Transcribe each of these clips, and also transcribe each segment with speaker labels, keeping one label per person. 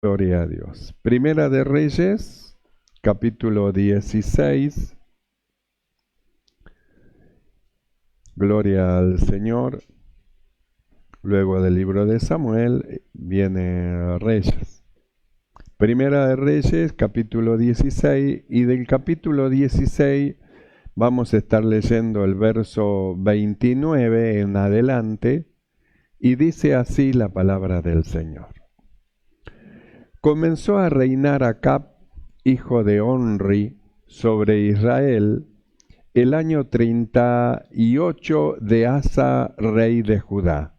Speaker 1: Gloria a Dios. Primera de Reyes, capítulo 16. Gloria al Señor. Luego del libro de Samuel viene Reyes. Primera de Reyes, capítulo 16. Y del capítulo 16 vamos a estar leyendo el verso 29 en adelante. Y dice así la palabra del Señor. Comenzó a reinar Acab, hijo de Onri, sobre Israel, el año 38 de Asa, rey de Judá.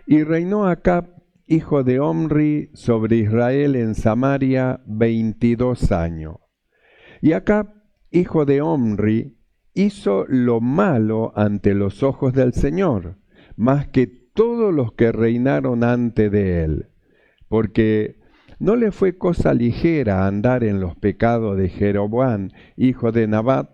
Speaker 1: Y reinó Acab, hijo de Omri, sobre Israel en Samaria 22 años. Y Acab, hijo de Omri, hizo lo malo ante los ojos del Señor, más que todos los que reinaron antes de él, porque no le fue cosa ligera andar en los pecados de Jeroboam, hijo de Nabat,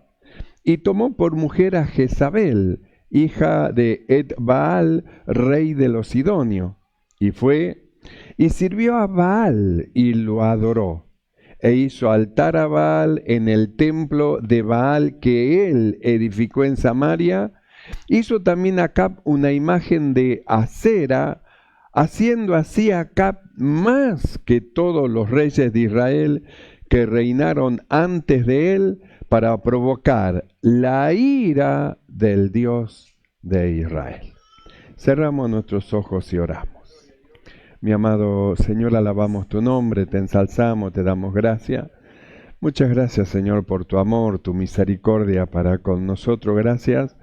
Speaker 1: y tomó por mujer a Jezabel, hija de Etbaal, rey de los Sidonios, y fue y sirvió a Baal y lo adoró, e hizo altar a Baal en el templo de Baal que él edificó en Samaria. Hizo también Acab una imagen de Acera, haciendo así Acab más que todos los reyes de Israel que reinaron antes de él, para provocar la ira del Dios de Israel. Cerramos nuestros ojos y oramos. Mi amado Señor, alabamos tu nombre, te ensalzamos, te damos gracias. Muchas gracias, Señor, por tu amor, tu misericordia para con nosotros. Gracias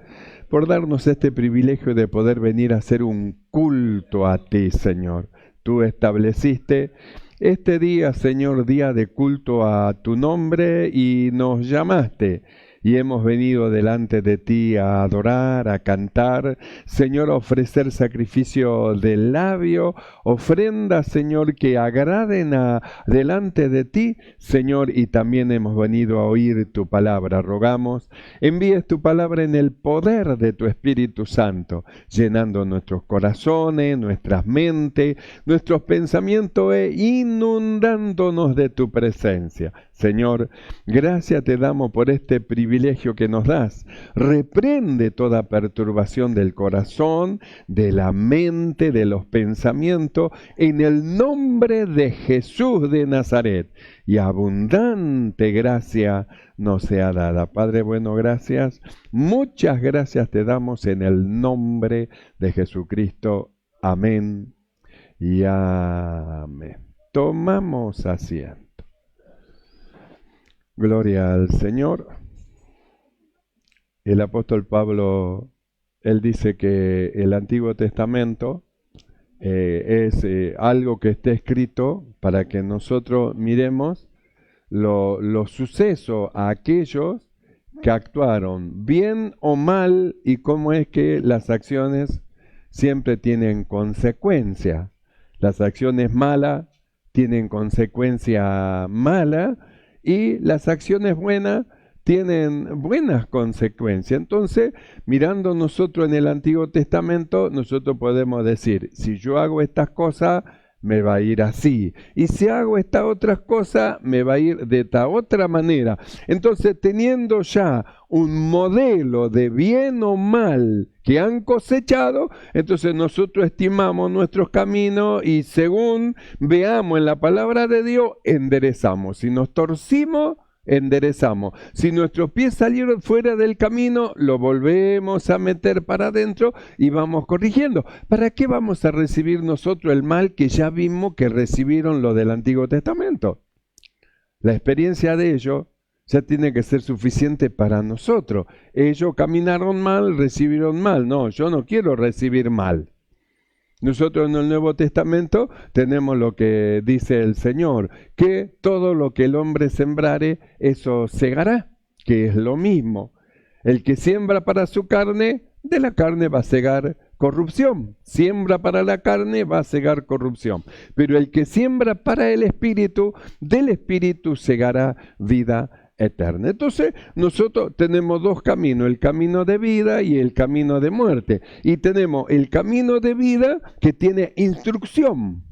Speaker 1: por darnos este privilegio de poder venir a hacer un culto a ti, Señor. Tú estableciste este día, Señor, día de culto a tu nombre, y nos llamaste. Y hemos venido delante de ti a adorar, a cantar, Señor, a ofrecer sacrificio del labio, ofrendas, Señor, que agraden delante de ti, Señor, y también hemos venido a oír tu palabra. Rogamos, envíes tu palabra en el poder de tu Espíritu Santo, llenando nuestros corazones, nuestras mentes, nuestros pensamientos e inundándonos de tu presencia. Señor, gracias te damos por este privilegio que nos das. Reprende toda perturbación del corazón, de la mente, de los pensamientos, en el nombre de Jesús de Nazaret. Y abundante gracia nos sea dada. Padre bueno, gracias. Muchas gracias te damos en el nombre de Jesucristo. Amén y amén. Tomamos asiento. Gloria al Señor. El apóstol Pablo, él dice que el Antiguo Testamento es algo que está escrito para que nosotros miremos los sucesos a aquellos que actuaron bien o mal, y cómo es que las acciones siempre tienen consecuencia. Las acciones malas tienen consecuencia mala, y las acciones buenas tienen buenas consecuencias. Entonces, mirando nosotros en el Antiguo Testamento, nosotros podemos decir, si yo hago estas cosas, me va a ir así. Y si hago estas otras cosas, me va a ir de esta otra manera. Entonces, teniendo ya un modelo de bien o mal que han cosechado, entonces nosotros estimamos nuestros caminos y según veamos en la palabra de Dios, enderezamos. Si nos torcimos, enderezamos. Si nuestros pies salieron fuera del camino, lo volvemos a meter para adentro y vamos corrigiendo. ¿Para qué vamos a recibir nosotros el mal que ya vimos que recibieron los del Antiguo Testamento? La experiencia de ellos ya tiene que ser suficiente para nosotros. Ellos caminaron mal, recibieron mal. No, yo no quiero recibir mal. Nosotros en el Nuevo Testamento tenemos lo que dice el Señor, que todo lo que el hombre sembrare, eso segará, que es lo mismo. El que siembra para su carne, de la carne va a segar corrupción. Siembra para la carne, va a segar corrupción. Pero el que siembra para el Espíritu, del Espíritu segará vida eterna. Entonces, nosotros tenemos dos caminos, el camino de vida y el camino de muerte. Y tenemos el camino de vida que tiene instrucción.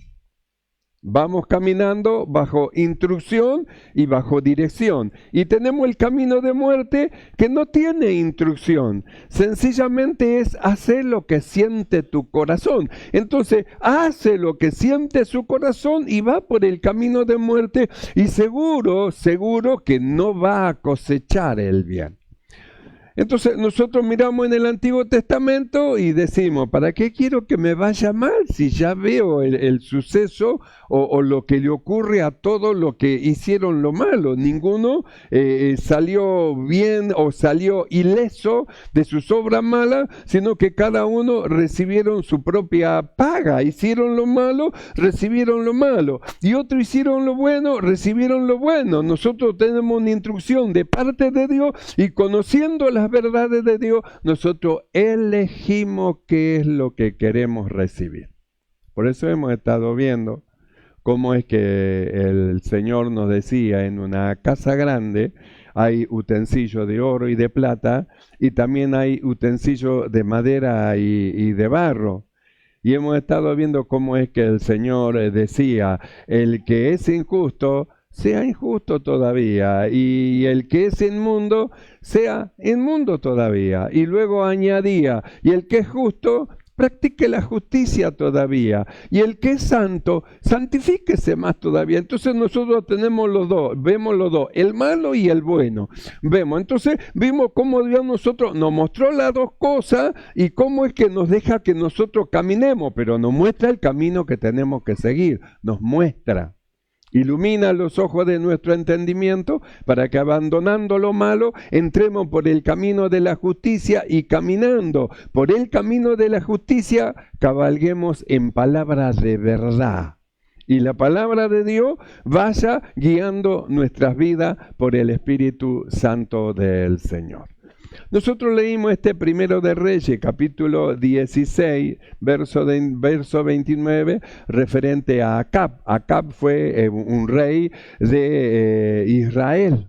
Speaker 1: Vamos caminando bajo instrucción y bajo dirección. Y tenemos el camino de muerte que no tiene instrucción. Sencillamente es hacer lo que siente tu corazón. Entonces, hace lo que siente su corazón y va por el camino de muerte y seguro que no va a cosechar el bien. Entonces nosotros miramos en el Antiguo Testamento y decimos, ¿para qué quiero que me vaya mal si ya veo el suceso o lo que le ocurre a todos los que hicieron lo malo? Ninguno salió bien o salió ileso de sus obras malas, sino que cada uno recibieron su propia paga. Hicieron lo malo, recibieron lo malo. Y otros hicieron lo bueno, recibieron lo bueno. Nosotros tenemos una instrucción de parte de Dios y conociendo las verdades de Dios, nosotros elegimos qué es lo que queremos recibir. Por eso hemos estado viendo cómo es que el Señor nos decía, en una casa grande hay utensilios de oro y de plata, y también hay utensilios de madera y de barro. Y hemos estado viendo cómo es que el Señor decía, el que es injusto, sea injusto todavía, y el que es inmundo, sea inmundo todavía. Y luego añadía, y el que es justo, practique la justicia todavía. Y el que es santo, santifíquese más todavía. Entonces nosotros tenemos los dos, vemos los dos, el malo y el bueno. Entonces vimos cómo Dios nosotros nos mostró las dos cosas y cómo es que nos deja que nosotros caminemos, pero nos muestra el camino que tenemos que seguir, nos muestra. Ilumina los ojos de nuestro entendimiento para que abandonando lo malo entremos por el camino de la justicia y caminando por el camino de la justicia cabalguemos en palabras de verdad. Y la palabra de Dios vaya guiando nuestras vidas por el Espíritu Santo del Señor. Nosotros leímos este Primero de Reyes, capítulo 16, verso 29, referente a Acab. Acab fue un rey de Israel.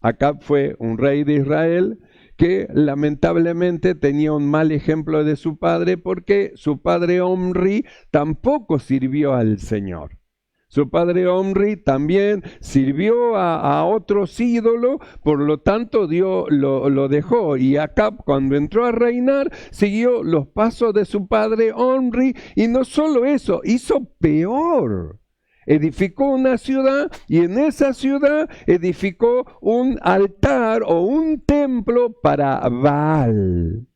Speaker 1: Acab fue un rey de Israel que lamentablemente tenía un mal ejemplo de su padre porque su padre Omri tampoco sirvió al Señor. Su padre Omri también sirvió a otros ídolos, por lo tanto Dios lo dejó. Y Acab, cuando entró a reinar, siguió los pasos de su padre Omri, y no solo eso, hizo peor. Edificó una ciudad y en esa ciudad edificó un altar o un templo para Baal.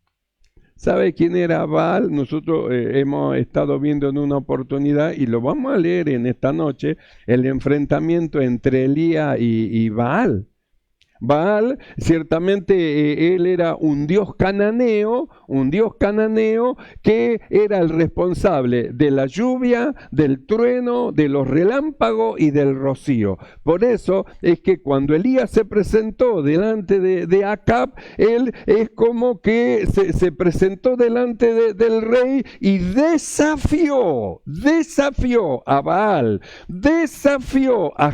Speaker 1: ¿Sabe quién era Baal? Nosotros hemos estado viendo en una oportunidad y lo vamos a leer en esta noche, el enfrentamiento entre Elías y Baal. Baal, ciertamente él era un dios cananeo que era el responsable de la lluvia, del trueno, de los relámpagos y del rocío. Por eso es que cuando Elías se presentó delante de Acab, él es como que se presentó delante del rey y desafió a Baal, desafió a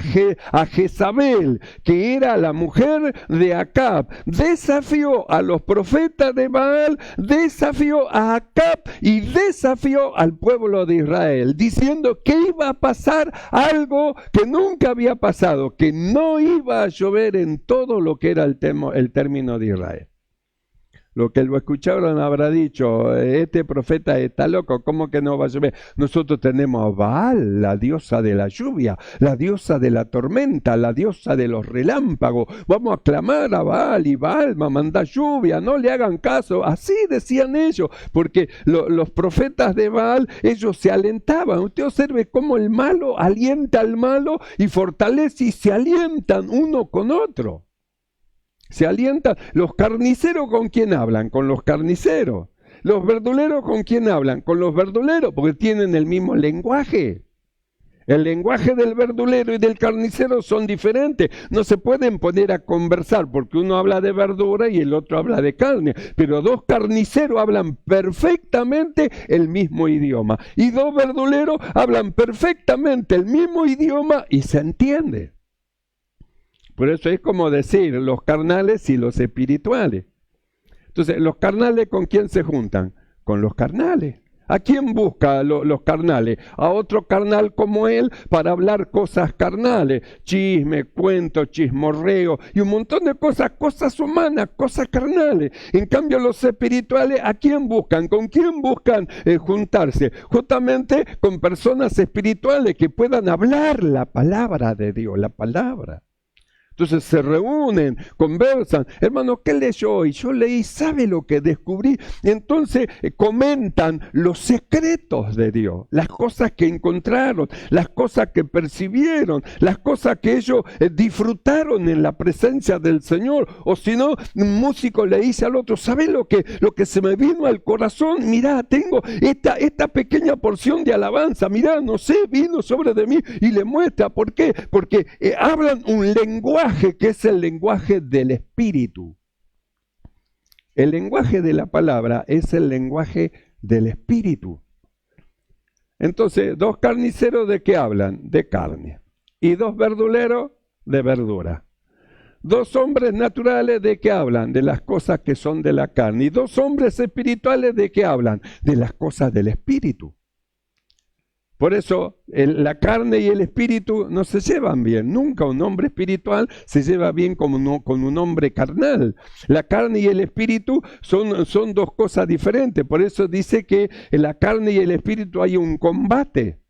Speaker 1: Jezabel, que era la mujer de Acab, desafió a los profetas de Baal, desafió a Acab y desafió al pueblo de Israel, diciendo que iba a pasar algo que nunca había pasado, que no iba a llover en todo lo que era el término de Israel. Lo que lo escucharon habrá dicho, este profeta está loco, ¿cómo que no va a llover? Nosotros tenemos a Baal, la diosa de la lluvia, la diosa de la tormenta, la diosa de los relámpagos. Vamos a clamar a Baal y Baal va a mandar lluvia, no le hagan caso. Así decían ellos, porque los profetas de Baal, ellos se alentaban. Usted observe cómo el malo alienta al malo y fortalece y se alientan uno con otro. Se alientan. Los carniceros, ¿con quién hablan? Con los carniceros. Los verduleros, ¿con quién hablan? Con los verduleros, porque tienen el mismo lenguaje. El lenguaje del verdulero y del carnicero son diferentes. No se pueden poner a conversar porque uno habla de verdura y el otro habla de carne. Pero dos carniceros hablan perfectamente el mismo idioma. Y dos verduleros hablan perfectamente el mismo idioma y se entiende. Por eso es como decir los carnales y los espirituales. Entonces, ¿los carnales con quién se juntan? Con los carnales. ¿A quién busca los carnales? A otro carnal como él para hablar cosas carnales, chisme, cuento, chismorreo y un montón de cosas humanas, cosas carnales. En cambio los espirituales, ¿a quién buscan? ¿Con quién buscan juntarse? Justamente con personas espirituales que puedan hablar la palabra de Dios, la palabra. Entonces se reúnen, conversan. Hermano, ¿qué leyó hoy? Yo leí, ¿sabe lo que descubrí? Entonces comentan los secretos de Dios, las cosas que encontraron, las cosas que percibieron, las cosas que ellos disfrutaron en la presencia del Señor. O si no, un músico le dice al otro, ¿sabe lo que se me vino al corazón? Mirá, tengo esta pequeña porción de alabanza, mirá, no sé, vino sobre de mí y le muestra. ¿Por qué? Porque hablan un lenguaje que es el lenguaje del Espíritu. El lenguaje de la palabra es el lenguaje del Espíritu. Entonces, dos carniceros, ¿de qué hablan? De carne. Y dos verduleros, de verdura. Dos hombres naturales, ¿de qué hablan? De las cosas que son de la carne. Y dos hombres espirituales, ¿de qué hablan? De las cosas del Espíritu. Por eso la carne y el espíritu no se llevan bien. Nunca un hombre espiritual se lleva bien con un hombre carnal. La carne y el espíritu son dos cosas diferentes. Por eso dice que en la carne y el espíritu hay un combate.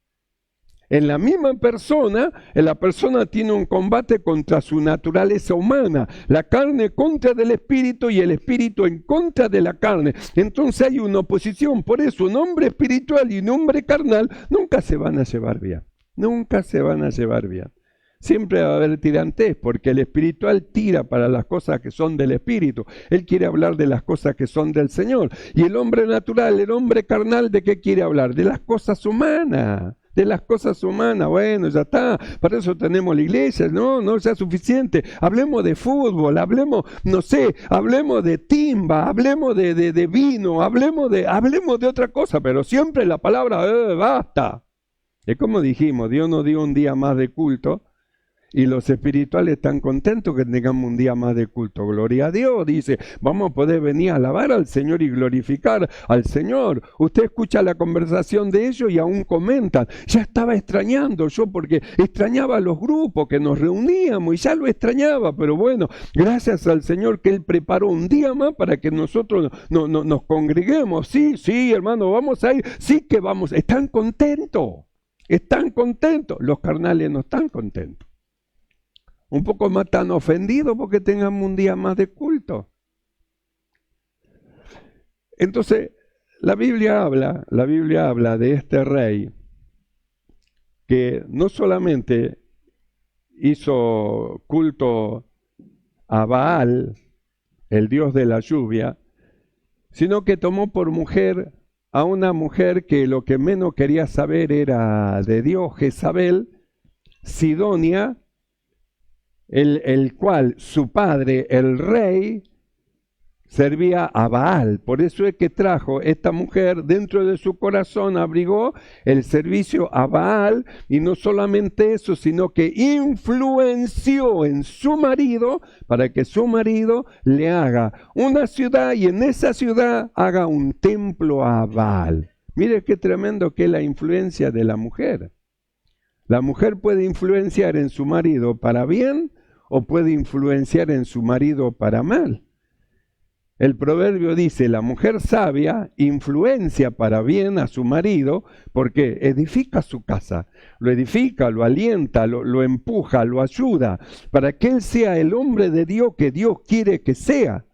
Speaker 1: En la misma persona, la persona tiene un combate contra su naturaleza humana, la carne contra del espíritu y el espíritu en contra de la carne. Entonces hay una oposición. Por eso un hombre espiritual y un hombre carnal nunca se van a llevar bien. Nunca se van a llevar bien. Siempre va a haber tirantez, porque el espiritual tira para las cosas que son del espíritu. Él quiere hablar de las cosas que son del Señor. Y el hombre natural, el hombre carnal, ¿de qué quiere hablar? De las cosas humanas. De las cosas humanas. Bueno, ya está, para eso tenemos la iglesia, no sea suficiente. Hablemos de fútbol, hablemos, no sé, hablemos de timba, hablemos de vino, hablemos de otra cosa, pero siempre la palabra, basta. Es como dijimos, Dios nos dio un día más de culto, y los espirituales están contentos que tengamos un día más de culto. Gloria a Dios, dice, vamos a poder venir a alabar al Señor y glorificar al Señor. Usted escucha la conversación de ellos y aún comentan. Ya estaba extrañando yo porque extrañaba los grupos que nos reuníamos y ya lo extrañaba. Pero bueno, gracias al Señor que Él preparó un día más para que nosotros nos congreguemos. Sí, hermano, vamos a ir. Sí que vamos. Están contentos. Están contentos. Los carnales no están contentos. Un poco más tan ofendidos porque tengamos un día más de culto. Entonces, la Biblia habla de este rey que no solamente hizo culto a Baal, el dios de la lluvia, sino que tomó por mujer a una mujer que lo que menos quería saber era de Dios, Jezabel, Sidonia, el cual su padre, el rey, servía a Baal. Por eso es que trajo esta mujer, dentro de su corazón abrigó el servicio a Baal, y no solamente eso, sino que influenció en su marido para que su marido le haga una ciudad y en esa ciudad haga un templo a Baal. Mire qué tremendo que es la influencia de la mujer. La mujer puede influenciar en su marido para bien o puede influenciar en su marido para mal. El proverbio dice, la mujer sabia influencia para bien a su marido porque edifica su casa, lo edifica, lo alienta, lo empuja, lo ayuda, para que él sea el hombre de Dios que Dios quiere que sea.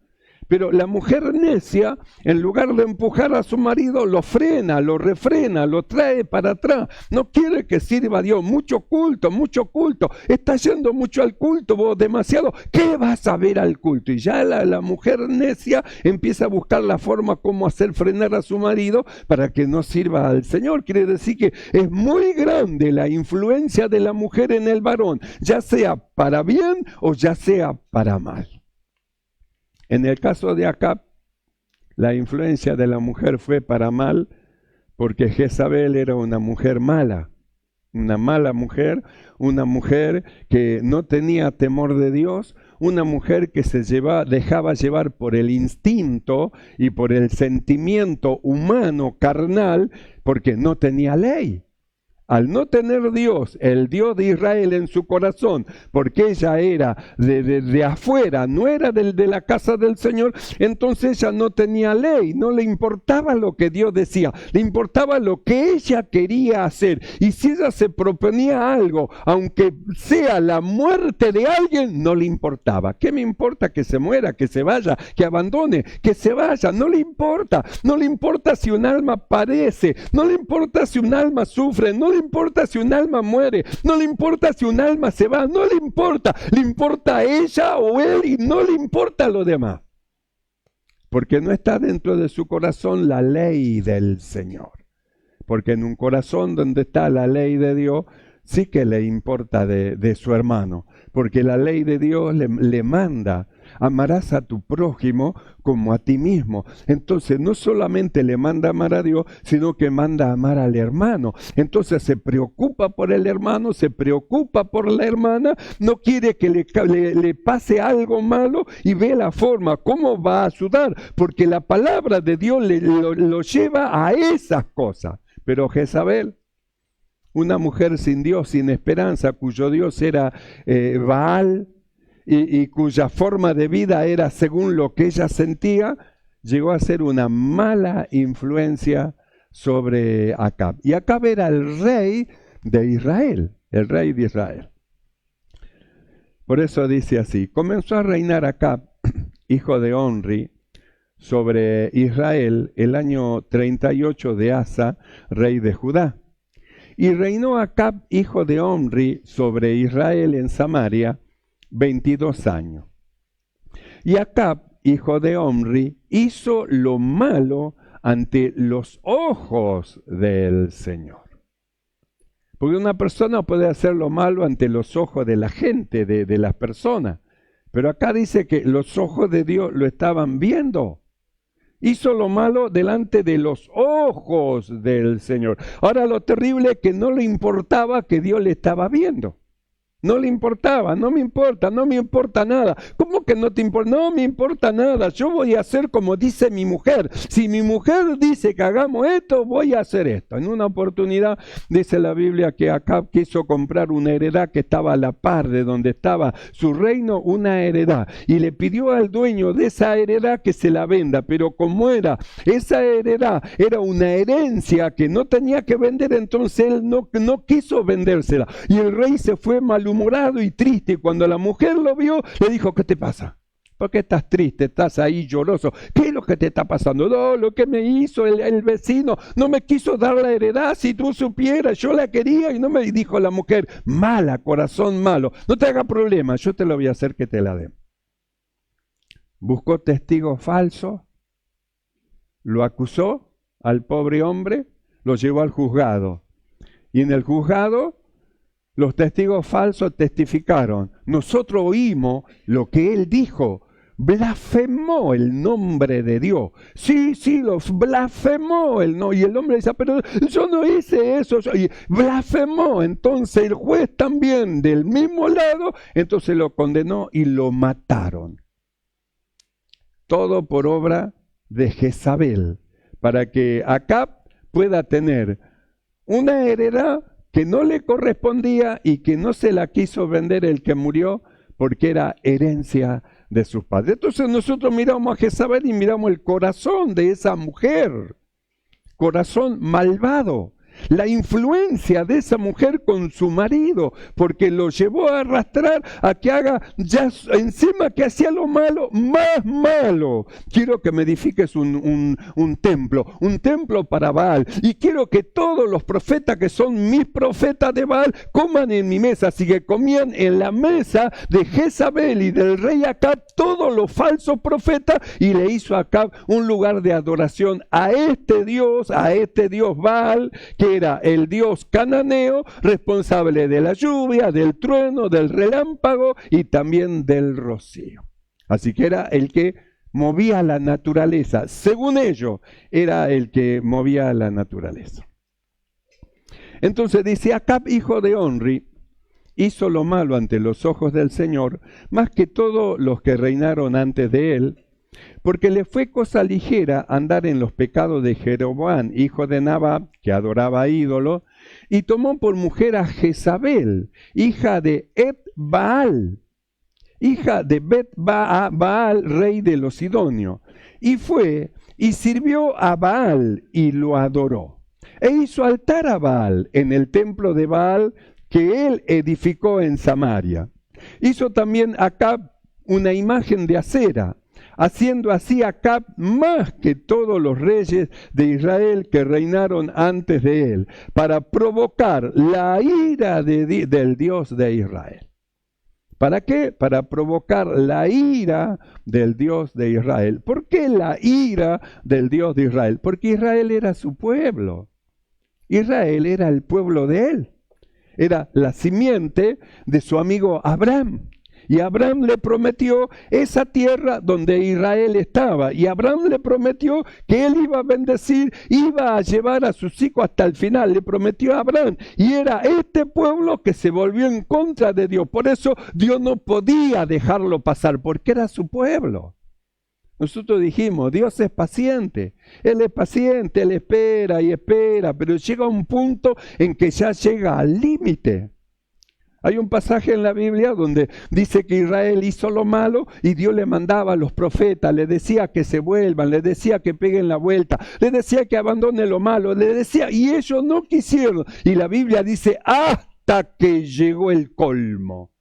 Speaker 1: Pero la mujer necia, en lugar de empujar a su marido, lo frena, lo refrena, lo trae para atrás. No quiere que sirva a Dios. Mucho culto. Está yendo mucho al culto, vos demasiado. ¿Qué vas a ver al culto? Y ya la mujer necia empieza a buscar la forma como hacer frenar a su marido para que no sirva al Señor. Quiere decir que es muy grande la influencia de la mujer en el varón, ya sea para bien o ya sea para mal. En el caso de Acab, la influencia de la mujer fue para mal porque Jezabel era una mujer mala. una mala mujer, una mujer que no tenía temor de Dios, una mujer que dejaba llevar por el instinto y por el sentimiento humano, carnal, porque no tenía ley. Al no tener Dios, el Dios de Israel en su corazón, porque ella era de afuera, no era de la casa del Señor, entonces ella no tenía ley, no le importaba lo que Dios decía, le importaba lo que ella quería hacer. Y si ella se proponía algo, aunque sea la muerte de alguien, no le importaba. ¿Qué me importa que se muera, que se vaya, que abandone, que se vaya? No le importa. No le importa si un alma padece, no le importa si un alma sufre, no le importa si un alma muere, no le importa si un alma se va, no le importa a ella o él y no le importa lo demás. Porque no está dentro de su corazón la ley del Señor. Porque en un corazón donde está la ley de Dios, sí que le importa de su hermano. Porque la ley de Dios le manda: amarás a tu prójimo como a ti mismo. Entonces no solamente le manda amar a Dios, sino que manda amar al hermano. Entonces se preocupa por el hermano, se preocupa por la hermana, no quiere que le pase algo malo y ve la forma, cómo va a ayudar, porque la palabra de Dios lo lleva a esas cosas. Pero Jezabel, una mujer sin Dios, sin esperanza, cuyo Dios era Baal, y cuya forma de vida era según lo que ella sentía, llegó a ser una mala influencia sobre Acab. Y Acab era el rey de Israel, el rey de Israel. Por eso dice así: comenzó a reinar Acab, hijo de Onri, sobre Israel el año 38 de Asa, rey de Judá. Y reinó Acab, hijo de Omri, sobre Israel en Samaria 22 años. Y Acab, hijo de Omri, hizo lo malo ante los ojos del Señor. Porque una persona puede hacer lo malo ante los ojos de la gente, de las personas. Pero acá dice que los ojos de Dios lo estaban viendo. Hizo lo malo delante de los ojos del Señor. Ahora lo terrible es que no le importaba que Dios le estaba viendo. No le importaba, no me importa nada. ¿Cómo que no te importa? No me importa nada. Yo voy a hacer como dice mi mujer. Si mi mujer dice que hagamos esto, voy a hacer esto. En una oportunidad dice la Biblia que Acab quiso comprar una heredad que estaba a la par de donde estaba su reino, una heredad. Y le pidió al dueño de esa heredad que se la venda. Pero como esa heredad era una herencia que no tenía que vender, entonces él no quiso vendérsela. Y el rey se fue malhumorado y triste. Cuando la mujer lo vio, le dijo: ¿qué te pasa? ¿Por qué estás triste? Estás ahí lloroso. ¿Qué es lo que te está pasando? No, lo que me hizo el vecino, no me quiso dar la heredad. Si tú supieras, yo la quería y no me dijo la mujer. Mala, corazón malo. No te haga problema, yo te lo voy a hacer que te la dé. Buscó testigos falsos, lo acusó al pobre hombre, lo llevó al juzgado. Y en el juzgado los testigos falsos testificaron: nosotros oímos lo que él dijo, blasfemó el nombre de Dios. Sí, los blasfemó. Y el hombre dice: pero yo no hice eso. Y blasfemó. Entonces el juez también, del mismo lado, entonces lo condenó y lo mataron. Todo por obra de Jezabel, para que Acab pueda tener una heredad que no le correspondía y que no se la quiso vender el que murió, porque era herencia de sus padres. Entonces nosotros miramos a Jezabel y miramos el corazón de esa mujer, corazón malvado. La influencia de esa mujer con su marido, porque lo llevó a arrastrar a que haga ya encima que hacía lo malo, más malo. Quiero que me edifiques un templo para Baal, y quiero que todos los profetas que son mis profetas de Baal coman en mi mesa. Así que comían en la mesa de Jezabel y del rey Acab todos los falsos profetas, y le hizo a Acab un lugar de adoración a este Dios Baal, que era el dios cananeo, responsable de la lluvia, del trueno, del relámpago y también del rocío. Así que era el que movía la naturaleza. Según ellos, era el que movía la naturaleza. Entonces dice, Acab, hijo de Onri, hizo lo malo ante los ojos del Señor, más que todos los que reinaron antes de él, porque le fue cosa ligera andar en los pecados de Jeroboam, hijo de Nabat, que adoraba ídolos, y tomó por mujer a Jezabel, hija de Et-Baal, hija de Bet-Baal, rey de los Sidonios, y fue y sirvió a Baal y lo adoró, e hizo altar a Baal en el templo de Baal que él edificó en Samaria. Hizo también Acab una imagen de acera, haciendo así Acab más que todos los reyes de Israel que reinaron antes de él, para provocar la ira del Dios de Israel. ¿Para qué? Para provocar la ira del Dios de Israel. ¿Por qué la ira del Dios de Israel? Porque Israel era su pueblo. Israel era el pueblo de él. Era la simiente de su amigo Abraham. Y Abraham le prometió esa tierra donde Israel estaba. Y Abraham le prometió que él iba a bendecir, iba a llevar a sus hijos hasta el final. Le prometió a Abraham. Y era este pueblo que se volvió en contra de Dios. Por eso Dios no podía dejarlo pasar, porque era su pueblo. Nosotros dijimos, Dios es paciente, Él espera y espera, pero llega un punto en que ya llega al límite. Hay un pasaje en la Biblia donde dice que Israel hizo lo malo y Dios le mandaba a los profetas, le decía que se vuelvan, le decía que peguen la vuelta, le decía que abandone lo malo, le decía, y ellos no quisieron. Y la Biblia dice, hasta que llegó el colmo.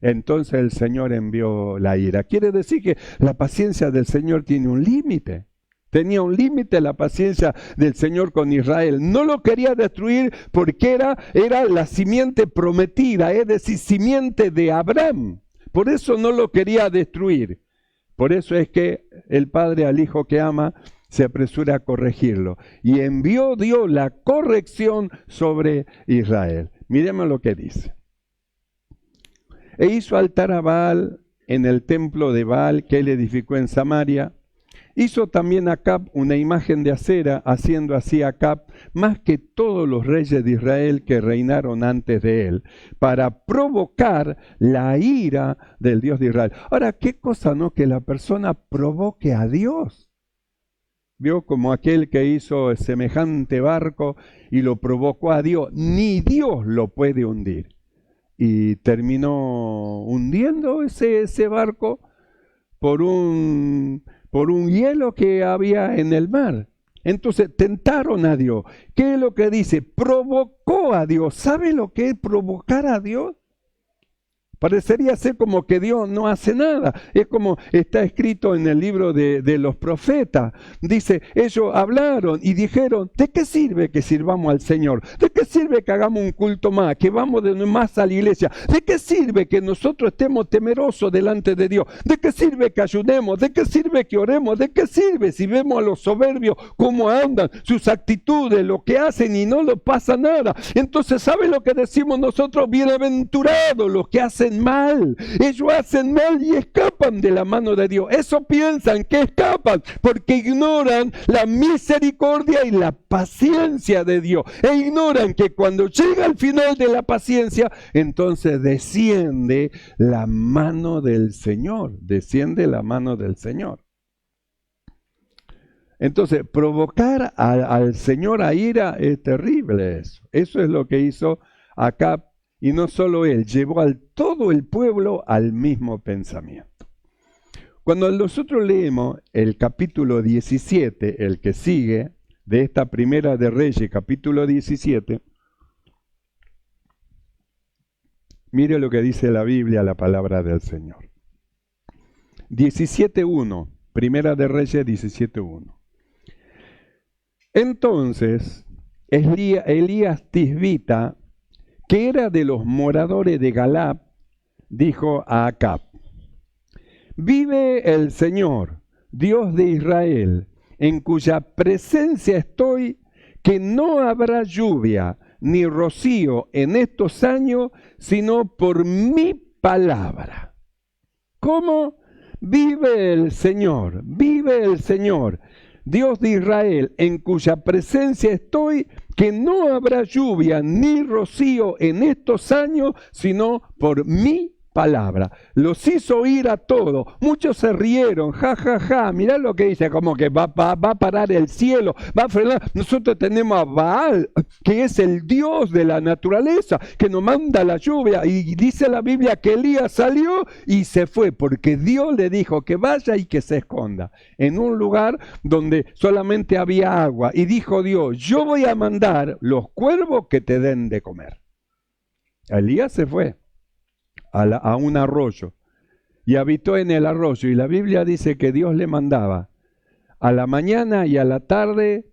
Speaker 1: Entonces el Señor envió la ira. Quiere decir que la paciencia del Señor tiene un límite. Tenía un límite la paciencia del Señor con Israel. No lo quería destruir porque era la simiente prometida, es decir, simiente de Abraham. Por eso no lo quería destruir. Por eso es que el padre al hijo que ama se apresura a corregirlo. Y envió Dios la corrección sobre Israel. Miremos lo que dice. E hizo altar a Baal en el templo de Baal que él edificó en Samaria. Hizo también Acab una imagen de acera, haciendo así Acab más que todos los reyes de Israel que reinaron antes de él, para provocar la ira del Dios de Israel. Ahora, qué cosa, ¿no? Que la persona provoque a Dios. Vio como aquel que hizo semejante barco y lo provocó a Dios. Ni Dios lo puede hundir. Y terminó hundiendo ese barco por un hielo que había en el mar. Entonces tentaron a Dios. ¿Qué es lo que dice? Provocó a Dios. ¿Sabe lo que es provocar a Dios? Parecería ser como que Dios no hace nada. Es como está escrito en el libro de los profetas. Dice, ellos hablaron y dijeron, ¿de qué sirve que sirvamos al Señor? ¿De qué sirve que hagamos un culto más? Que vamos de más a la iglesia. ¿De qué sirve que nosotros estemos temerosos delante de Dios? ¿De qué sirve que ayunemos? ¿De qué sirve que oremos? ¿De qué sirve si vemos a los soberbios cómo andan, sus actitudes, lo que hacen y no les pasa nada? Entonces, ¿sabe lo que decimos nosotros? Bienaventurados los que hacen mal. Ellos hacen mal y escapan de la mano de Dios. Eso piensan que escapan porque ignoran la misericordia y la paciencia de Dios. E ignoran que cuando llega al final de la paciencia, entonces desciende la mano del Señor. Desciende la mano del Señor. Entonces, provocar al Señor a ira es terrible eso. Eso es lo que hizo Acab. Y no solo él, llevó a todo el pueblo al mismo pensamiento. Cuando nosotros leemos el capítulo 17, el que sigue, de esta primera de Reyes, capítulo 17, mire lo que dice la Biblia, la palabra del Señor. 17.1, primera de Reyes 17.1. Entonces, Elías Tisbita, que era de los moradores de Galad, dijo a Acab, vive el Señor, Dios de Israel, en cuya presencia estoy, que no habrá lluvia ni rocío en estos años, sino por mi palabra. ¿Cómo? Vive el Señor, Dios de Israel, en cuya presencia estoy, que no habrá lluvia ni rocío en estos años, sino por mi palabra. Los hizo oír a todos. Muchos se rieron, ja, ja, ja. Mirá lo que dice, como que va a parar el cielo, va a frenar. Nosotros tenemos a Baal, que es el Dios de la naturaleza, que nos manda la lluvia. Y dice la Biblia que Elías salió y se fue, porque Dios le dijo que vaya y que se esconda en un lugar donde solamente había agua. Y dijo Dios, yo voy a mandar los cuervos que te den de comer. Elías se fue a un arroyo y habitó en el arroyo, y la Biblia dice que Dios le mandaba a la mañana y a la tarde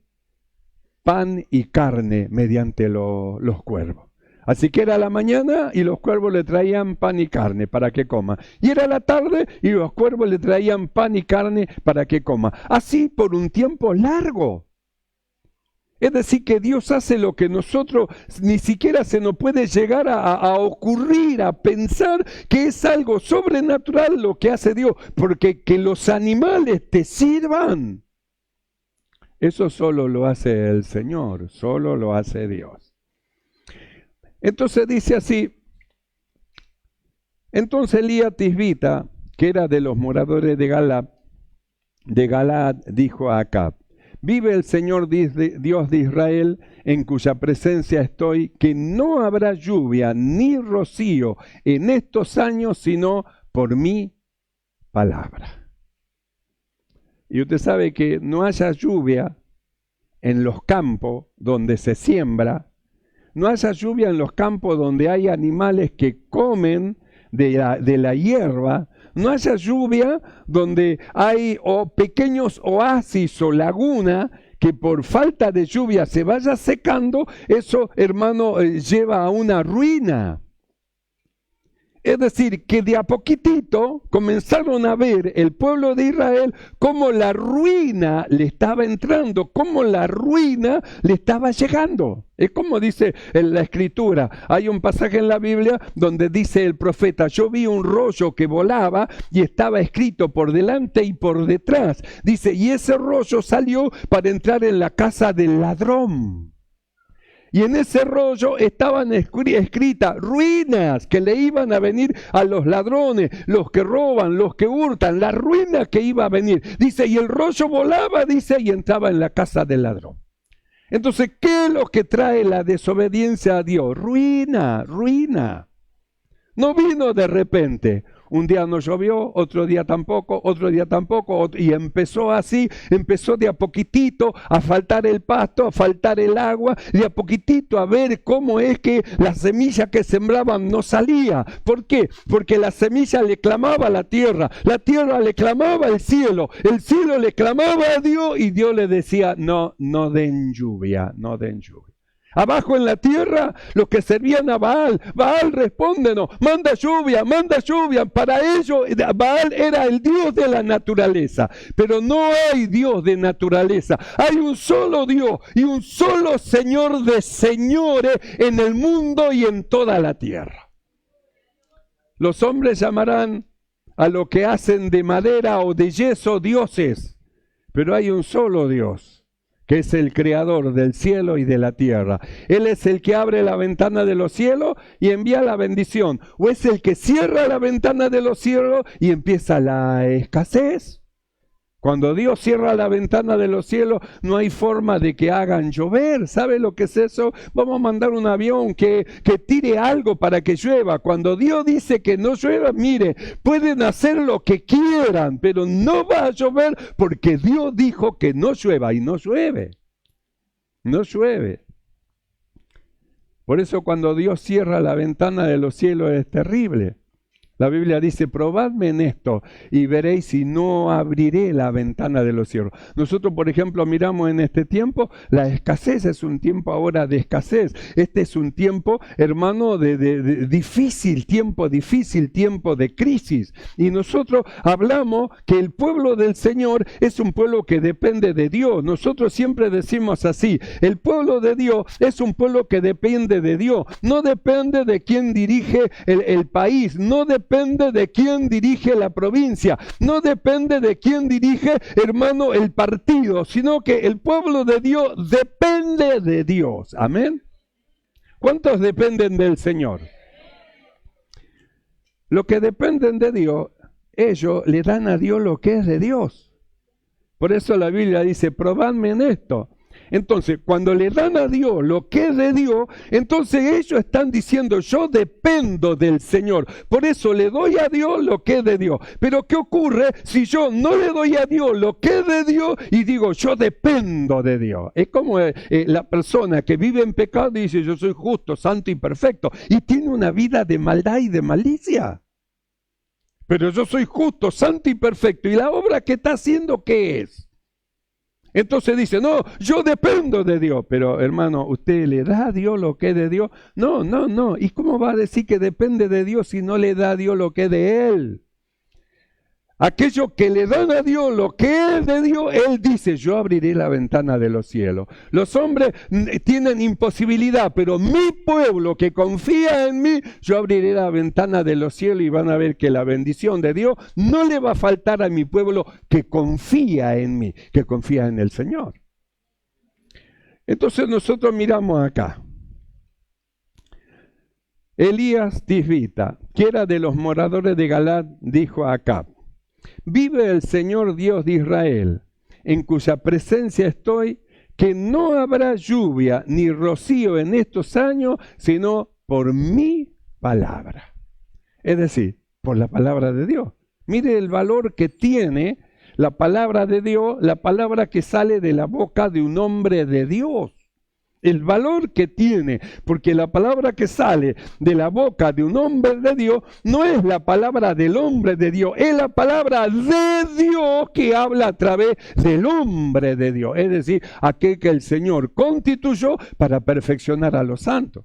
Speaker 1: pan y carne mediante los cuervos. Así que era la mañana y los cuervos le traían pan y carne para que coma, y era la tarde y los cuervos le traían pan y carne para que coma, así por un tiempo largo. Es decir, que Dios hace lo que nosotros ni siquiera se nos puede llegar a ocurrir, a pensar que es algo sobrenatural lo que hace Dios, porque que los animales te sirvan, eso solo lo hace el Señor, solo lo hace Dios. Entonces dice así, entonces Elías Tisbita, que era de los moradores de Galaad, dijo a Acab, vive el Señor Dios de Israel, en cuya presencia estoy, que no habrá lluvia ni rocío en estos años, sino por mi palabra. Y usted sabe que no haya lluvia en los campos donde se siembra, no haya lluvia en los campos donde hay animales que comen de la hierba, no haya lluvia donde hay pequeños oasis o laguna que por falta de lluvia se vaya secando, eso, hermano, lleva a una ruina. Es decir, que de a poquitito comenzaron a ver el pueblo de Israel cómo la ruina le estaba entrando, cómo la ruina le estaba llegando. Es como dice en la Escritura. Hay un pasaje en la Biblia donde dice el profeta, yo vi un rollo que volaba y estaba escrito por delante y por detrás. Dice, y ese rollo salió para entrar en la casa del ladrón. Y en ese rollo estaban escritas ruinas que le iban a venir a los ladrones, los que roban, los que hurtan, la ruina que iba a venir. Dice, y el rollo volaba, dice, y entraba en la casa del ladrón. Entonces, ¿qué es lo que trae la desobediencia a Dios? Ruina, ruina. No vino de repente. Un día no llovió, otro día tampoco, y empezó así, empezó de a poquitito a faltar el pasto, a faltar el agua, de a poquitito a ver cómo es que la semilla que sembraban no salía. ¿Por qué? Porque la semilla le clamaba a la tierra le clamaba al cielo, el cielo le clamaba a Dios y Dios le decía, no den lluvia, no den lluvia. Abajo en la tierra, los que servían a Baal, Baal respóndenos, manda lluvia, para ellos Baal era el Dios de la naturaleza, pero no hay Dios de naturaleza, hay un solo Dios y un solo Señor de señores en el mundo y en toda la tierra. Los hombres llamarán a lo que hacen de madera o de yeso dioses, pero hay un solo Dios, que es el creador del cielo y de la tierra. Él es el que abre la ventana de los cielos y envía la bendición. O es el que cierra la ventana de los cielos y empieza la escasez. Cuando Dios cierra la ventana de los cielos, no hay forma de que hagan llover. ¿Sabe lo que es eso? Vamos a mandar un avión que tire algo para que llueva. Cuando Dios dice que no llueva, mire, pueden hacer lo que quieran, pero no va a llover porque Dios dijo que no llueva y no llueve. No llueve. Por eso cuando Dios cierra la ventana de los cielos es terrible. La Biblia dice, probadme en esto y veréis si no abriré la ventana de los cielos. Nosotros, por ejemplo, miramos en este tiempo, la escasez es un tiempo ahora de escasez. Este es un tiempo, hermano, de difícil, tiempo de crisis. Y nosotros hablamos que el pueblo del Señor es un pueblo que depende de Dios. Nosotros siempre decimos así, el pueblo de Dios es un pueblo que depende de Dios. No depende de quién dirige el país, no depende depende de quién dirige la provincia, no depende de quién dirige, hermano, el partido, sino que el pueblo de Dios depende de Dios. Amén. ¿Cuántos dependen del Señor? Los que dependen de Dios, ellos le dan a Dios lo que es de Dios. Por eso la Biblia dice, probadme en esto. Entonces, cuando le dan a Dios lo que es de Dios, entonces ellos están diciendo, yo dependo del Señor. Por eso le doy a Dios lo que es de Dios. Pero ¿qué ocurre si yo no le doy a Dios lo que es de Dios y digo, yo dependo de Dios? Es como la persona que vive en pecado y dice, yo soy justo, santo y perfecto. Y tiene una vida de maldad y de malicia. Pero yo soy justo, santo y perfecto. ¿Y la obra que está haciendo qué es? Entonces dice, no, yo dependo de Dios. Pero hermano, ¿usted le da a Dios lo que es de Dios? No, no, no. ¿Y cómo va a decir que depende de Dios si no le da a Dios lo que es de Él? Aquellos que le dan a Dios lo que es de Dios, Él dice, yo abriré la ventana de los cielos. Los hombres tienen imposibilidad, pero mi pueblo que confía en mí, yo abriré la ventana de los cielos y van a ver que la bendición de Dios no le va a faltar a mi pueblo que confía en mí, que confía en el Señor. Entonces nosotros miramos acá. Elías Tisbita, que era de los moradores de Galaad, dijo a Acab, vive el Señor Dios de Israel, en cuya presencia estoy, que no habrá lluvia ni rocío en estos años, sino por mi palabra. Es decir, por la palabra de Dios. Mire el valor que tiene la palabra de Dios, la palabra que sale de la boca de un hombre de Dios. El valor que tiene, porque la palabra que sale de la boca de un hombre de Dios no es la palabra del hombre de Dios, es la palabra de Dios que habla a través del hombre de Dios, es decir, aquel que el Señor constituyó para perfeccionar a los santos.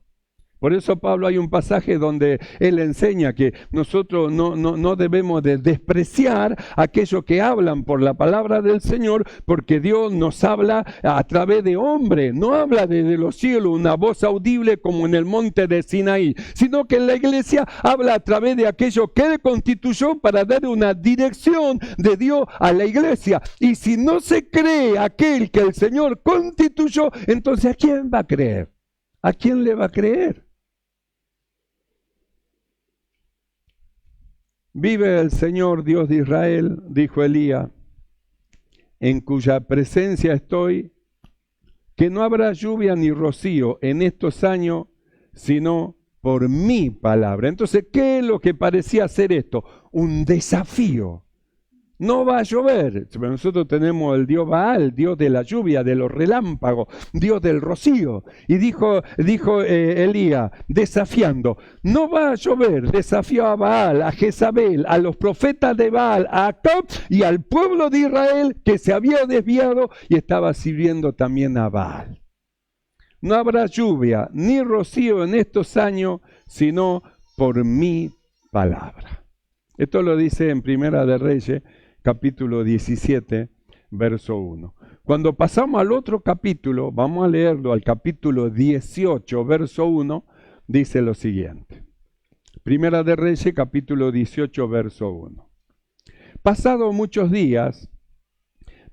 Speaker 1: Por eso Pablo hay un pasaje donde él enseña que nosotros no debemos de despreciar a aquellos que hablan por la palabra del Señor, porque Dios nos habla a través de hombres, no habla desde los cielos una voz audible como en el monte de Sinaí, sino que en la iglesia habla a través de aquello que él constituyó para dar una dirección de Dios a la iglesia. Y si no se cree aquel que el Señor constituyó, entonces ¿a quién va a creer? ¿A quién le va a creer? Vive el Señor Dios de Israel, dijo Elías, en cuya presencia estoy, que no habrá lluvia ni rocío en estos años, sino por mi palabra. Entonces, ¿qué es lo que parecía ser esto? Un desafío. No va a llover. Nosotros tenemos el Dios Baal, Dios de la lluvia, de los relámpagos, Dios del rocío. Y dijo Elías, desafiando, no va a llover. Desafió a Baal, a Jezabel, a los profetas de Baal, a Acab y al pueblo de Israel que se había desviado y estaba sirviendo también a Baal. No habrá lluvia ni rocío en estos años, sino por mi palabra. Esto lo dice en Primera de Reyes, capítulo 17, verso 1. Cuando pasamos al otro capítulo, vamos a leerlo al capítulo 18, verso 1, dice lo siguiente. Primera de Reyes, capítulo 18, verso 1. Pasados muchos días,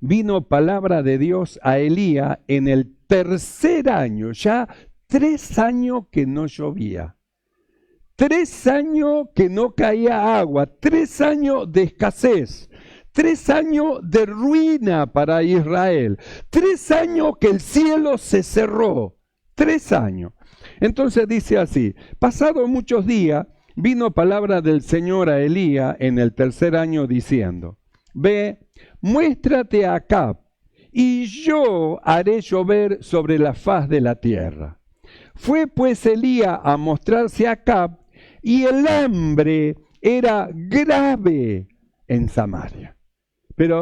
Speaker 1: vino palabra de Dios a Elías en el tercer año, ya 3 años que no llovía. 3 años que no caía agua, 3 años de escasez, 3 años de ruina para Israel, 3 años que el cielo se cerró, 3 años. Entonces dice así, pasados muchos días, vino palabra del Señor a Elías en el tercer año diciendo, ve, muéstrate a Acab, y yo haré llover sobre la faz de la tierra. Fue pues Elías a mostrarse a Acab, y el hambre era grave en Samaria.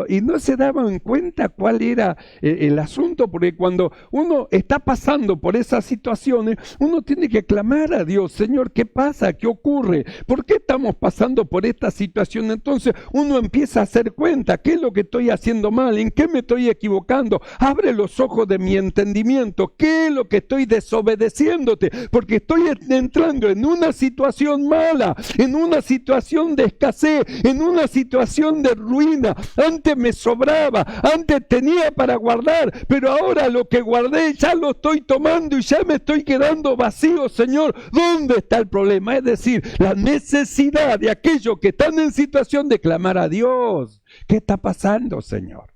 Speaker 1: y no se daban cuenta cuál era el asunto, porque cuando uno está pasando por esas situaciones, uno tiene que clamar a Dios: Señor, ¿qué pasa? ¿Qué ocurre? ¿Por qué estamos pasando por esta situación? Entonces uno empieza a hacer cuenta: ¿qué es lo que estoy haciendo mal? ¿En qué me estoy equivocando? Abre los ojos de mi entendimiento. ¿Qué es lo que estoy desobedeciéndote? Porque estoy entrando en una situación mala, en una situación de escasez, en una situación de ruina. Antes me sobraba, antes tenía para guardar, pero ahora lo que guardé ya lo estoy tomando y ya me estoy quedando vacío, Señor. ¿Dónde está el problema? Es decir, la necesidad de aquellos que están en situación de clamar a Dios. ¿Qué está pasando, Señor?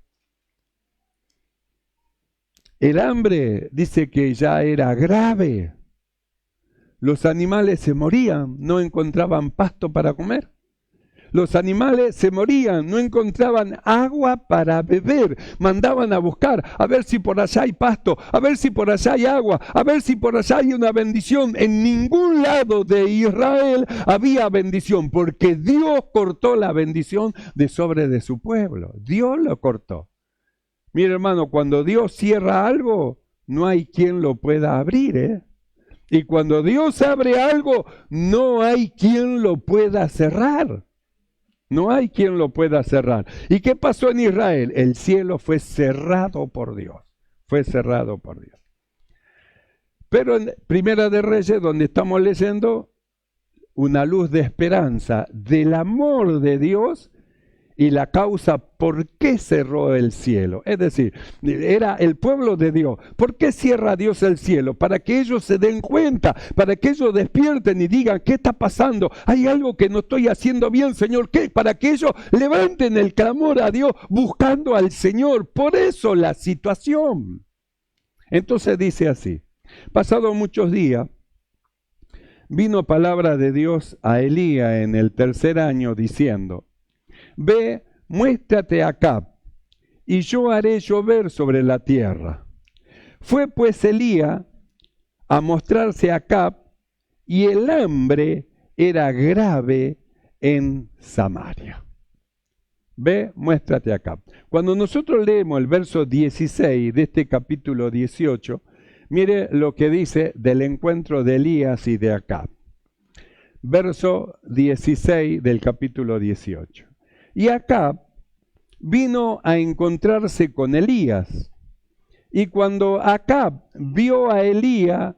Speaker 1: El hambre dice que ya era grave. Los animales se morían, no encontraban pasto para comer. Los animales se morían, no encontraban agua para beber. Mandaban a buscar, a ver si por allá hay pasto, a ver si por allá hay agua, a ver si por allá hay una bendición. En ningún lado de Israel había bendición, porque Dios cortó la bendición de sobre de su pueblo. Dios lo cortó. Mira, hermano, cuando Dios cierra algo, no hay quien lo pueda abrir, ¿eh? Y cuando Dios abre algo, no hay quien lo pueda cerrar. No hay quien lo pueda cerrar. ¿Y qué pasó en Israel? El cielo fue cerrado por Dios. Fue cerrado por Dios. Pero en Primera de Reyes, donde estamos leyendo, una luz de esperanza del amor de Dios y la causa por qué cerró el cielo. Es decir, era el pueblo de Dios. ¿Por qué cierra Dios el cielo? Para que ellos se den cuenta, para que ellos despierten y digan: ¿qué está pasando? Hay algo que no estoy haciendo bien, Señor. ¿Qué? Para que ellos levanten el clamor a Dios buscando al Señor. Por eso la situación. Entonces dice así: pasados muchos días, vino palabra de Dios a Elías en el 3er año diciendo: Ve, muéstrate a Acab, y yo haré llover sobre la tierra. Fue pues Elías a mostrarse a Acab, y el hambre era grave en Samaria. Ve, muéstrate a Acab. Cuando nosotros leemos el verso 16 de este capítulo 18, mire lo que dice del encuentro de Elías y de Acab. Verso 16 del capítulo 18. Y Acab vino a encontrarse con Elías. Y cuando Acab vio a Elías,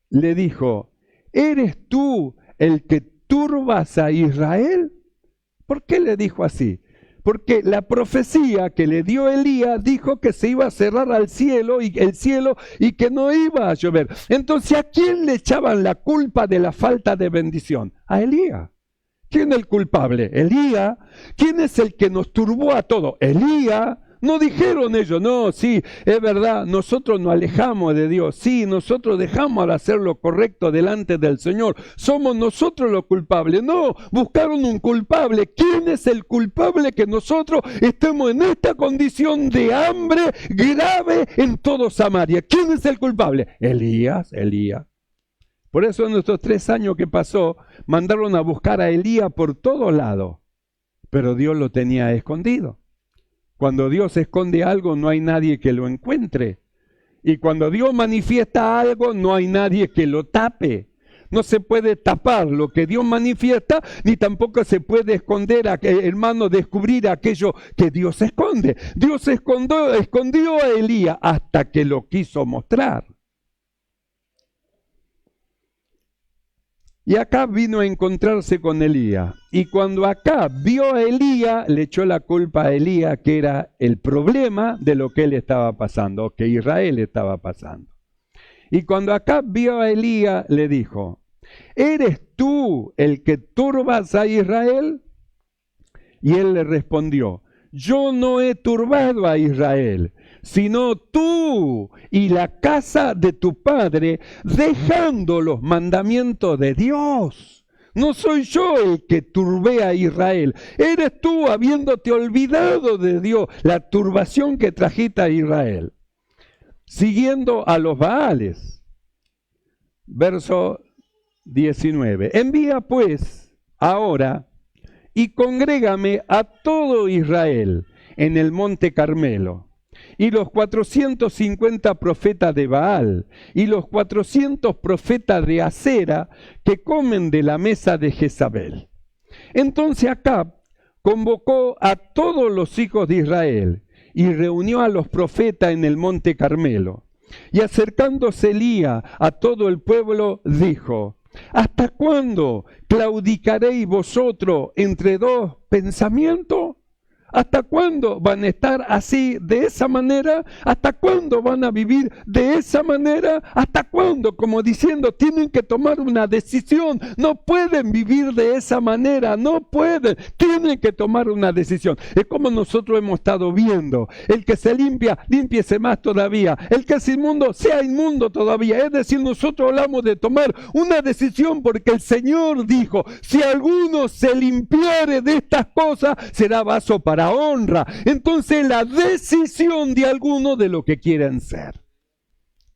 Speaker 1: le dijo: ¿eres tú el que turbas a Israel? ¿Por qué le dijo así? Porque la profecía que le dio Elías dijo que se iba a cerrar el cielo y que no iba a llover. Entonces, ¿a quién le echaban la culpa de la falta de bendición? A Elías. ¿Quién es el culpable? Elías. ¿Quién es el que nos turbó a todos? Elías. No dijeron ellos: no, sí, es verdad, nosotros nos alejamos de Dios, sí, nosotros dejamos de hacer lo correcto delante del Señor, somos nosotros los culpables. No, buscaron un culpable. ¿Quién es el culpable que nosotros estemos en esta condición de hambre grave en todo Samaria? ¿Quién es el culpable? Elías. Por eso en estos 3 años que pasó, mandaron a buscar a Elías por todos lados, pero Dios lo tenía escondido. Cuando Dios esconde algo, no hay nadie que lo encuentre. Y cuando Dios manifiesta algo, no hay nadie que lo tape. No se puede tapar lo que Dios manifiesta, ni tampoco se puede esconder, hermano, descubrir aquello que Dios esconde. Dios escondió a Elías hasta que lo quiso mostrar. Y Acab vino a encontrarse con Elías. Y cuando Acab vio a Elías, le echó la culpa a Elías, que era el problema de lo que él estaba pasando, o que Israel estaba pasando. Y cuando Acab vio a Elías, le dijo: ¿eres tú el que turbas a Israel? Y él le respondió: yo no he turbado a Israel, sino tú y la casa de tu padre, dejando los mandamientos de Dios. No soy yo el que turbé a Israel, eres tú, habiéndote olvidado de Dios, la turbación que trajiste a Israel, siguiendo a los Baales. Verso 19. Envía pues ahora y congrégame a todo Israel en el monte Carmelo. Y los 450 profetas de Baal y los 400 profetas de Acera que comen de la mesa de Jezabel. Entonces Acab convocó a todos los hijos de Israel y reunió a los profetas en el monte Carmelo. Y acercándose Elías a todo el pueblo, dijo: ¿hasta cuándo claudicaréis vosotros entre dos pensamientos? ¿Hasta cuándo van a estar así, de esa manera? ¿Hasta cuándo van a vivir de esa manera? ¿Hasta cuándo? Como diciendo, tienen que tomar una decisión. No pueden vivir de esa manera, no pueden. Tienen que tomar una decisión. Es como nosotros hemos estado viendo. El que se limpia, límpiese más todavía. El que es inmundo, sea inmundo todavía. Es decir, nosotros hablamos de tomar una decisión porque el Señor dijo, si alguno se limpiare de estas cosas, será vaso para honra. Entonces la decisión de alguno de lo que quieren ser.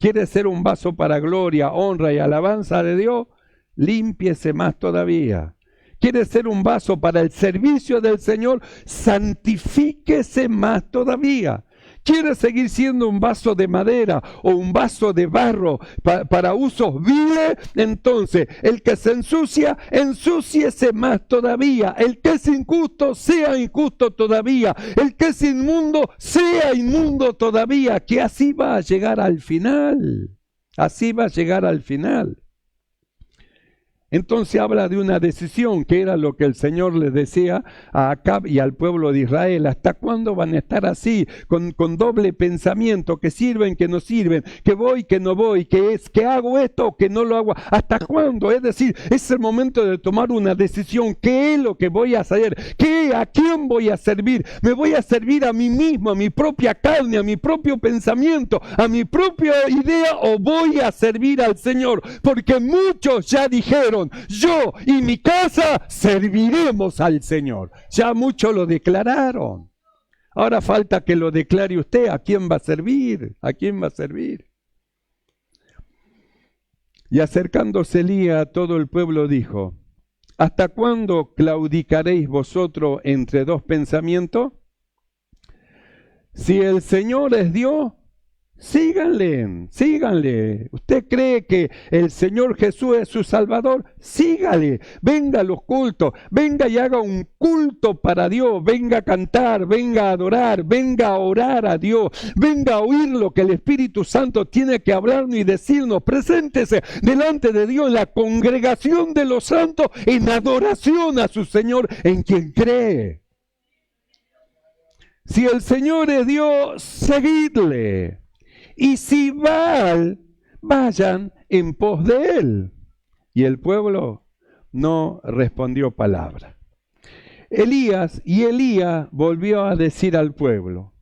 Speaker 1: ¿Quiere ser un vaso para gloria, honra y alabanza de Dios? Límpiese más todavía. ¿Quiere ser un vaso para el servicio del Señor? Santifíquese más todavía. ¿Quiere seguir siendo un vaso de madera o un vaso de barro para usos viles? Entonces, el que se ensucia, ensúciese más todavía. El que es injusto, sea injusto todavía. El que es inmundo, sea inmundo todavía. Que así va a llegar al final. Así va a llegar al final. Entonces habla de una decisión, que era lo que el Señor les decía a Acab y al pueblo de Israel. ¿Hasta cuándo van a estar así, con doble pensamiento, que sirven, que no sirven, que voy, que no voy, que hago esto o que no lo hago? ¿Hasta cuándo? Es decir, es el momento de tomar una decisión. ¿Qué es lo que voy a hacer? ¿A quién voy a servir? ¿Me voy a servir a mí mismo, a mi propia carne, a mi propio pensamiento, a mi propia idea, o voy a servir al Señor? Porque muchos ya dijeron, yo y mi casa serviremos al Señor. Ya muchos lo declararon. Ahora falta que lo declare usted. ¿A quién va a servir? ¿A quién va a servir? Y acercándose Elías a todo el pueblo dijo: ¿hasta cuándo claudicaréis vosotros entre dos pensamientos? Si el Señor es Dios, síganle, síganle. ¿Usted cree que el Señor Jesús es su Salvador? Sígale, venga a los cultos, venga y haga un culto para Dios, venga a cantar, venga a adorar, venga a orar a Dios, venga a oír lo que el Espíritu Santo tiene que hablarnos y decirnos. Preséntese delante de Dios en la congregación de los santos en adoración a su Señor, en quien cree. Si el Señor es Dios, seguidle. Y si Baal, vayan en pos de él. Y el pueblo no respondió palabra. Elías volvió a decir al pueblo: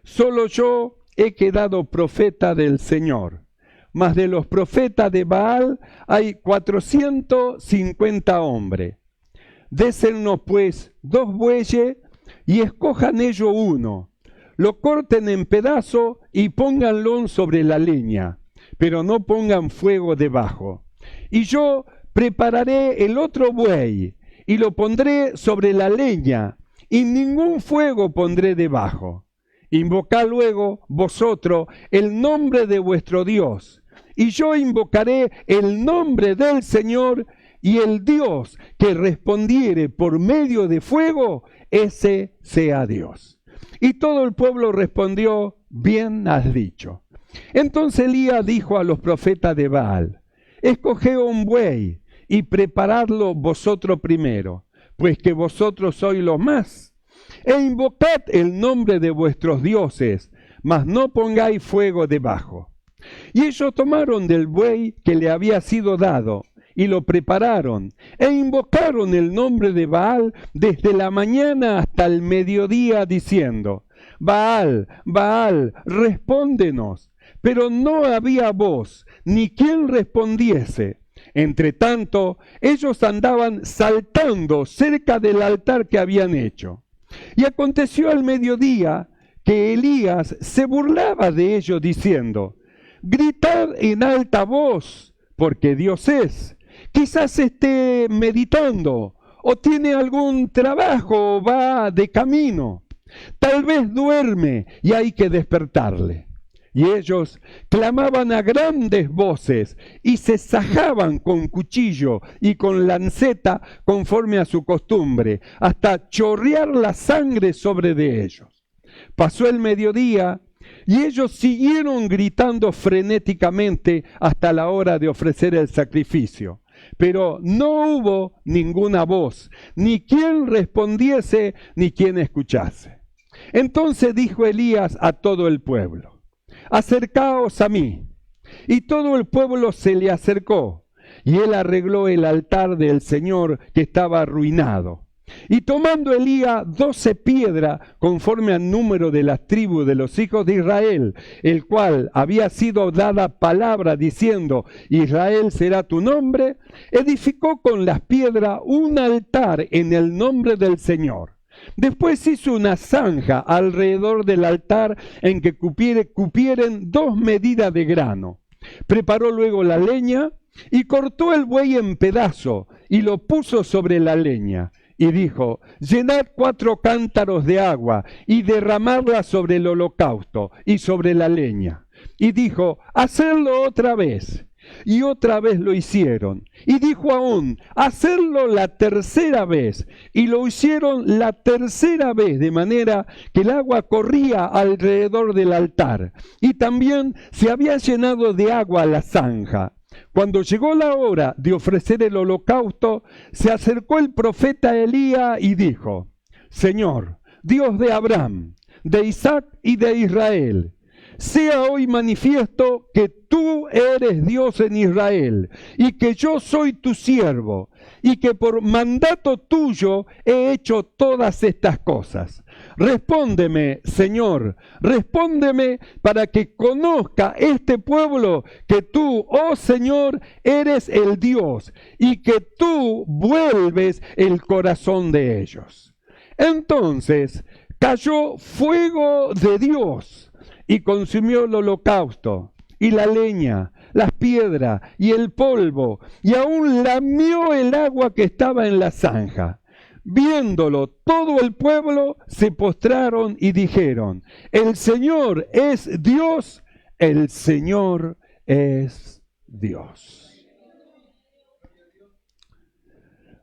Speaker 1: solo yo he quedado profeta del Señor, mas de los profetas de Baal hay 450 hombres. Désennos pues 2 bueyes y escojan ellos uno. Lo corten en pedazos y pónganlo sobre la leña, pero no pongan fuego debajo. Y yo prepararé el otro buey y lo pondré sobre la leña, y ningún fuego pondré debajo. Invocad luego vosotros el nombre de vuestro Dios, y yo invocaré el nombre del Señor, y el Dios que respondiere por medio de fuego, ese sea Dios. Y todo el pueblo respondió: bien has dicho. Entonces Elías dijo a los profetas de Baal: escoged un buey y preparadlo vosotros primero, pues que vosotros sois los más. E invocad el nombre de vuestros dioses, mas no pongáis fuego debajo. Y ellos tomaron del buey que le había sido dado, y lo prepararon, e invocaron el nombre de Baal desde la mañana hasta el mediodía, diciendo: Baal, Baal, respóndenos. Pero no había voz, ni quien respondiese. Entre tanto, ellos andaban saltando cerca del altar que habían hecho. Y aconteció al mediodía que Elías se burlaba de ellos, diciendo: gritad en alta voz, porque Dios es. Quizás esté meditando, o tiene algún trabajo, o va de camino. Tal vez duerme y hay que despertarle. Y ellos clamaban a grandes voces y se sajaban con cuchillo y con lanceta conforme a su costumbre, hasta chorrear la sangre sobre de ellos. Pasó el mediodía y ellos siguieron gritando frenéticamente hasta la hora de ofrecer el sacrificio. Pero no hubo ninguna voz, ni quien respondiese, ni quien escuchase. Entonces dijo Elías a todo el pueblo: acercaos a mí. Y todo el pueblo se le acercó, y él arregló el altar del Señor que estaba arruinado. Y tomando Elías 12 piedras, conforme al número de las tribus de los hijos de Israel, el cual había sido dada palabra diciendo: Israel será tu nombre, edificó con las piedras un altar en el nombre del Señor. Después hizo una zanja alrededor del altar en que cupieren 2 medidas de grano. Preparó luego la leña y cortó el buey en pedazos y lo puso sobre la leña. Y dijo: llenad 4 cántaros de agua y derramadla sobre el holocausto y sobre la leña. Y dijo: hacedlo otra vez. Y otra vez lo hicieron. Y dijo aún: hacerlo la tercera vez. Y lo hicieron la tercera vez, de manera que el agua corría alrededor del altar. Y también se había llenado de agua la zanja. Cuando llegó la hora de ofrecer el holocausto, se acercó el profeta Elías y dijo: Señor, Dios de Abraham, de Isaac y de Israel, sea hoy manifiesto que tú eres Dios en Israel y que yo soy tu siervo y que por mandato tuyo he hecho todas estas cosas. Respóndeme, Señor, respóndeme para que conozca este pueblo que tú, oh Señor, eres el Dios y que tú vuelves el corazón de ellos. Entonces cayó fuego de Dios y consumió el holocausto, y la leña, las piedras y el polvo, y aún lamió el agua que estaba en la zanja. Viéndolo todo el pueblo, se postraron y dijeron: el Señor es Dios, el Señor es Dios.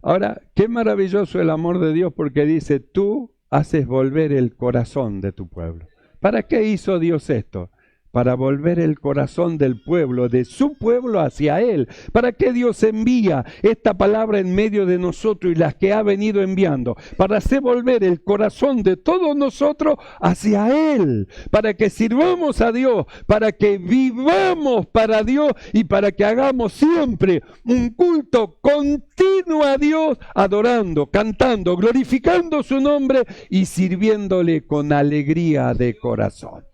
Speaker 1: Ahora, qué maravilloso el amor de Dios, porque dice: tú haces volver el corazón de tu pueblo. ¿Para qué hizo Dios esto? Para volver el corazón del pueblo, de su pueblo hacia Él. ¿Para qué Dios envía esta palabra en medio de nosotros y las que ha venido enviando? Para hacer volver el corazón de todos nosotros hacia Él. Para que sirvamos a Dios, para que vivamos para Dios y para que hagamos siempre un culto continuo a Dios, adorando, cantando, glorificando su nombre y sirviéndole con alegría de corazón.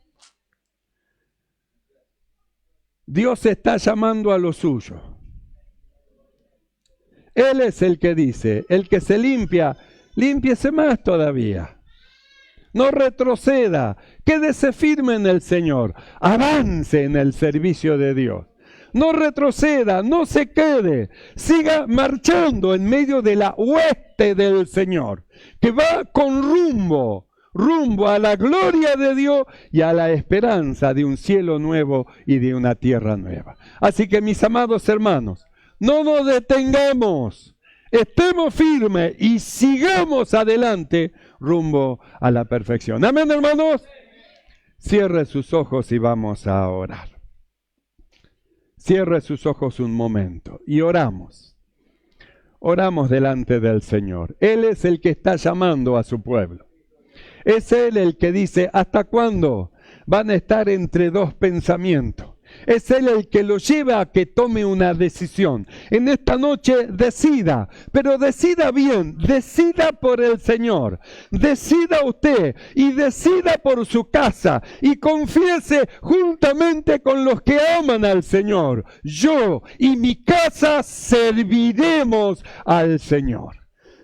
Speaker 1: Dios está llamando a lo suyo. Él es el que dice: el que se limpia, límpiese más todavía. No retroceda, quédese firme en el Señor, avance en el servicio de Dios. No retroceda, no se quede, siga marchando en medio de la hueste del Señor, que va con rumbo a la gloria de Dios y a la esperanza de un cielo nuevo y de una tierra nueva. Así que, mis amados hermanos, no nos detengamos, estemos firmes y sigamos adelante rumbo a la perfección. Amén, hermanos. Cierre sus ojos y vamos a orar. Cierre sus ojos un momento y oramos. Oramos delante del Señor. Él es el que está llamando a su pueblo. Es Él el que dice: ¿hasta cuándo van a estar entre dos pensamientos? Es Él el que lo lleva a que tome una decisión. En esta noche decida, pero decida bien, decida por el Señor. Decida usted y decida por su casa y confiese juntamente con los que aman al Señor: yo y mi casa serviremos al Señor.